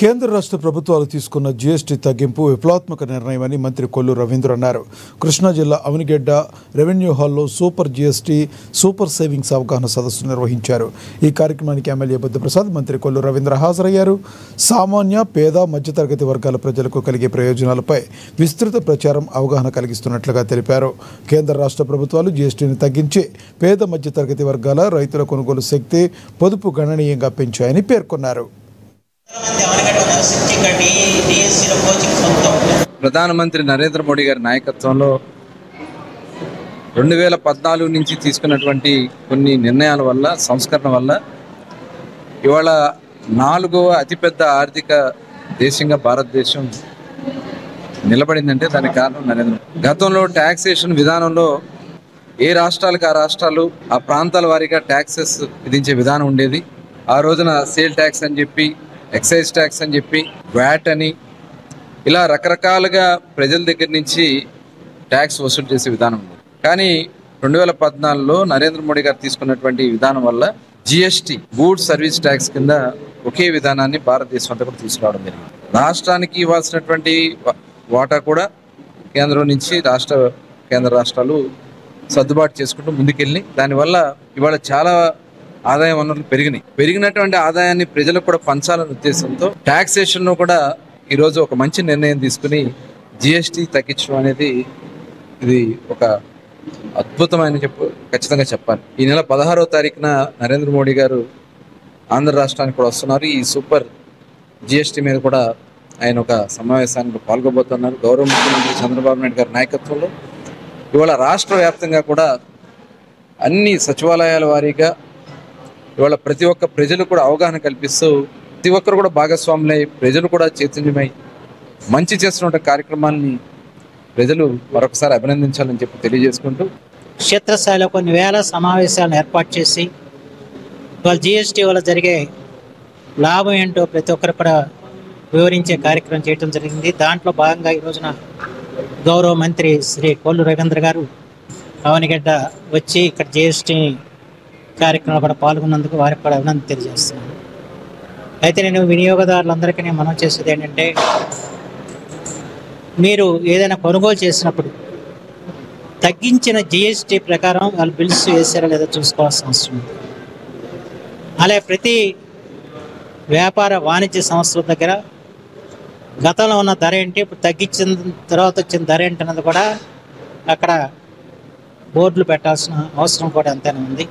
కేంద్ర రాష్ట్ర ప్రభుత్వాలు తీసుకున్న జీఎస్టీ తగ్గింపు విప్లవాత్మక నిర్ణయమని మంత్రి కొల్లు రవీంద్ర అన్నారు. కృష్ణా జిల్లా అవనిగడ్డ రెవెన్యూ హాల్లో సూపర్ జీఎస్టీ సూపర్ సేవింగ్స్ అవగాహన సదస్సు నిర్వహించారు. ఈ కార్యక్రమానికి ఎమ్మెల్యే బుద్ధప్రసాద్, మంత్రి కొల్లు రవీంద్ర హాజరయ్యారు. సామాన్య, పేద, మధ్యతరగతి వర్గాల ప్రజలకు కలిగే ప్రయోజనాలపై విస్తృత ప్రచారం, అవగాహన కలిగిస్తున్నట్లుగా తెలిపారు. కేంద్ర రాష్ట్ర ప్రభుత్వాలు జీఎస్టీని తగ్గించి పేద, మధ్యతరగతి వర్గాల రైతుల కొనుగోలు శక్తి, పొదుపు గణనీయంగా పెంచాయని పేర్కొన్నారు. ప్రధానమంత్రి నరేంద్ర మోడీ గారి నాయకత్వంలో 2014 నుంచి తీసుకున్నటువంటి కొన్ని నిర్ణయాల వల్ల, సంస్కరణ వల్ల ఇవాళ 4వ అతిపెద్ద ఆర్థిక దేశంగా భారతదేశం నిలబడిందంటే దానికి కారణం నరేంద్ర మోడీ. గతంలో ట్యాక్సేషన్ విధానంలో ఏ రాష్ట్రాలకు ఆ రాష్ట్రాలు, ఆ ప్రాంతాల వారీగా ట్యాక్సెస్ విధించే విధానం ఉండేది. ఆ రోజున సేల్ ట్యాక్స్ అని చెప్పి, ఎక్సైజ్ ట్యాక్స్ అని చెప్పి, వ్యాట్ అని, ఇలా రకరకాలుగా ప్రజల దగ్గర నుంచి ట్యాక్స్ వసూలు చేసే విధానం ఉంది. కానీ 2014లో నరేంద్ర మోడీ గారు తీసుకున్నటువంటి విధానం వల్ల జిఎస్టీ, గూడ్స్ సర్వీస్ ట్యాక్స్ కింద ఒకే విధానాన్ని భారతదేశం అంతా కూడా తీసుకురావడం జరిగింది. రాష్ట్రానికి ఇవ్వాల్సినటువంటి వాటా కూడా కేంద్రం నుంచి కేంద్ర రాష్ట్రాలు సర్దుబాటు చేసుకుంటూ ముందుకెళ్ళి, దానివల్ల ఇవాళ చాలా ఆదాయ వనరులు పెరిగినటువంటి ఆదాయాన్ని ప్రజలకు కూడా పంచాలనే ఉద్దేశంతో ట్యాక్సేషన్ లో కూడా ఈరోజు ఒక మంచి నిర్ణయం తీసుకుని జిఎస్టీ తగ్గించడం అనేది ఇది ఒక అద్భుతమైన ఖచ్చితంగా చెప్పాలి. ఈ నెల 16వ తారీఖున నరేంద్ర మోడీ గారు ఆంధ్ర రాష్ట్రానికి కూడా వస్తున్నారు. ఈ సూపర్ జిఎస్టీ మీద కూడా ఆయన ఒక సమావేశానికి పాల్గొబోతున్నారు. గౌరవ ముఖ్యమంత్రి చంద్రబాబు నాయుడు గారి నాయకత్వంలో ఇవాళ రాష్ట్ర వ్యాప్తంగా కూడా అన్ని సచివాలయాల వారీగా ఇవాళ ప్రతి ఒక్క ప్రజలు కూడా అవగాహన కల్పిస్తూ, ప్రతి ఒక్కరు కూడా భాగస్వాములై, ప్రజలు కూడా చైతన్యమై మంచి చేస్తున్న కార్యక్రమాన్ని ప్రజలు మరొకసారి అభినందించాలని చెప్పి తెలియజేసుకుంటూ, క్షేత్రస్థాయిలో కొన్ని వేల సమావేశాలను ఏర్పాటు చేసి ఇవాళ జిఎస్టీ వల్ల జరిగే లాభం ఏంటో ప్రతి ఒక్కరు కూడా వివరించే కార్యక్రమం చేయడం జరిగింది. దాంట్లో భాగంగా ఈ రోజున గౌరవ మంత్రి శ్రీ కొల్లు రవీంద్ర గారు అవనిగడ్డ వచ్చి ఇక్కడ జిఎస్టీ కార్యక్రమంలో కూడా పాల్గొన్నందుకు వారికి కూడా అభినందన తెలియజేస్తున్నాను. అయితే నేను వినియోగదారులందరికీ నేను మనం చేసేది ఏంటంటే, మీరు ఏదైనా కొనుగోలు చేసినప్పుడు తగ్గించిన జిఎస్టీ ప్రకారం వాళ్ళు బిల్స్ వేసారా లేదా చూసుకోవాల్సిన అవసరం ఉంది. అలాగే ప్రతి వ్యాపార వాణిజ్య సంస్థల దగ్గర గతంలో ఉన్న ధర ఏంటి, ఇప్పుడు తగ్గించిన తర్వాత వచ్చిన ధర ఏంటి అన్నది కూడా అక్కడ బోర్డులు పెట్టాల్సిన అవసరం కూడా ఎంతైనా ఉంది.